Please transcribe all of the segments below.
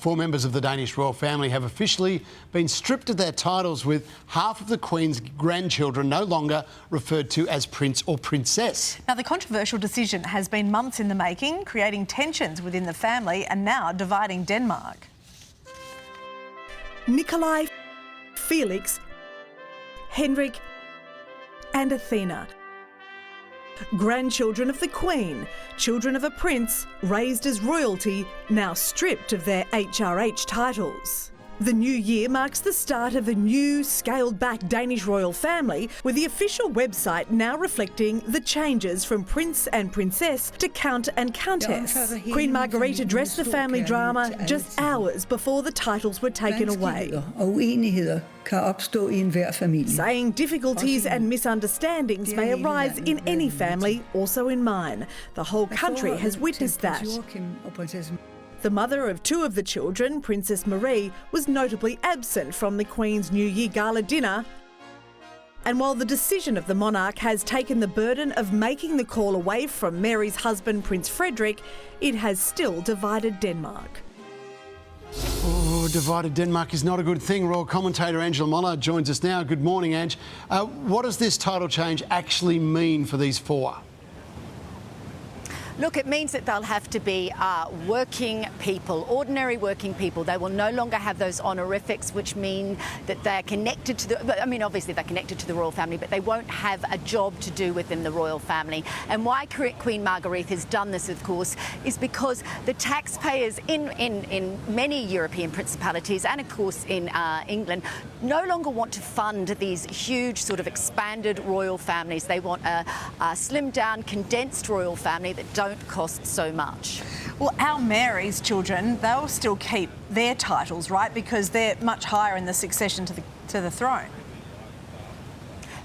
Four members of the Danish Royal family have officially been stripped of their titles, with half of the Queen's grandchildren no longer referred to as Prince or Princess. Now, the controversial decision has been months in the making, creating tensions within the family and now dividing Denmark. Nikolai, Felix, Henrik and Athena. Grandchildren of the Queen, children of a prince, raised as royalty, now stripped of their HRH titles. The new year marks the start of a new, scaled-back Danish royal family, with the official website now reflecting the changes from Prince and Princess to Count and Countess. Queen Margrethe addressed the family drama just hours before the titles were taken away, saying difficulties and misunderstandings may arise in any family, also in mine. The whole country has witnessed that. The mother of two of the children, Princess Marie, was notably absent from the Queen's New Year gala dinner. And while the decision of the monarch has taken the burden of making the call away from Mary's husband, Prince Frederik, it has still divided Denmark. Oh, divided Denmark is not a good thing. Royal commentator Angela Moller joins us now. Good morning, Ange. What does this title change actually mean for these four? Look, it means that they'll have to be working people, ordinary working people. They will no longer have those honorifics, which mean that they're connected to the... I mean, obviously they're connected to the royal family, but they won't have a job to do within the royal family. And why Queen Margrethe has done this, of course, is because the taxpayers in many European principalities and, of course, in England, no longer want to fund these huge sort of expanded royal families. They want a slimmed-down, condensed royal family that don't cost so much. Well, our Mary's children, they'll still keep their titles, right? Because they're much higher in the succession to the throne.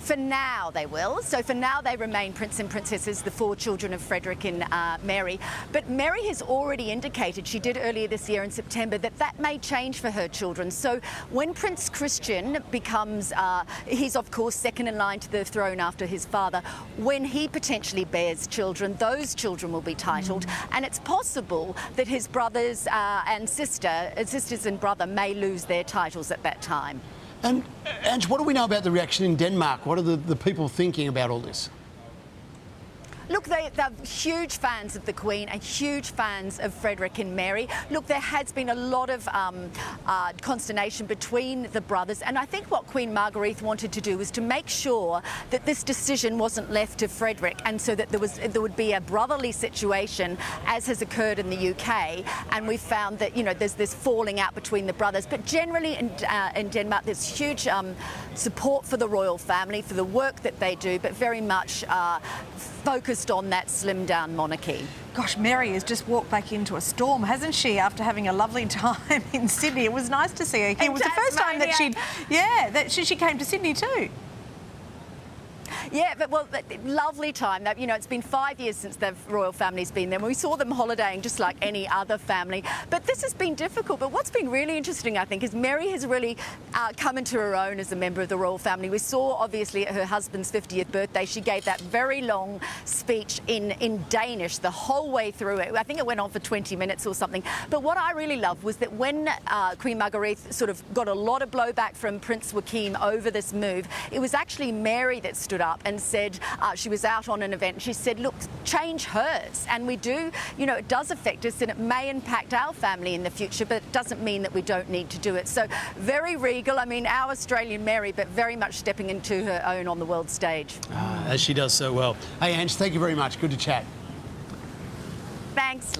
For now, they will. So for now, they remain Prince and Princesses, the four children of Frederik and Mary. But Mary has already indicated, she did earlier this year in September, that that may change for her children. So when Prince Christian becomes, he's of course second in line to the throne after his father, when he potentially bears children, those children will be titled. And it's possible that his brothers and sisters and brother may lose their titles at that time. And, Ange, what do we know about the reaction in Denmark? What are the people thinking about all this? Look, they're huge fans of the Queen and huge fans of Frederik and Mary. Look, there has been a lot of consternation between the brothers, and I think what Queen Margrethe wanted to do was to make sure that this decision wasn't left to Frederik, and so that there would be a brotherly situation, as has occurred in the UK. And we found that, you know, there's this falling out between the brothers. But generally in Denmark, there's huge support for the royal family, for the work that they do, but very much focused on that slimmed-down monarchy. Gosh, Mary has just walked back into a storm, hasn't she, after having a lovely time in Sydney. It was nice to see her here. It was the first time that she came to Sydney too. Yeah, but well, lovely time. You know, it's been 5 years since the royal family's been there. We saw them holidaying just like any other family. But this has been difficult. But what's been really interesting, I think, is Mary has really come into her own as a member of the royal family. We saw, obviously, at her husband's 50th birthday, she gave that very long speech in Danish the whole way through it. I think it went on for 20 minutes or something. But what I really loved was that when Queen Margrethe sort of got a lot of blowback from Prince Joachim over this move, it was actually Mary that stood up and said, she was out on an event, and she said, look, change hers. And we do, you know, it does affect us and it may impact our family in the future, but it doesn't mean that we don't need to do it. So very regal. I mean, our Australian Mary, but very much stepping into her own on the world stage. As she does so well. Hey, Ange, thank you very much. Good to chat. Thanks.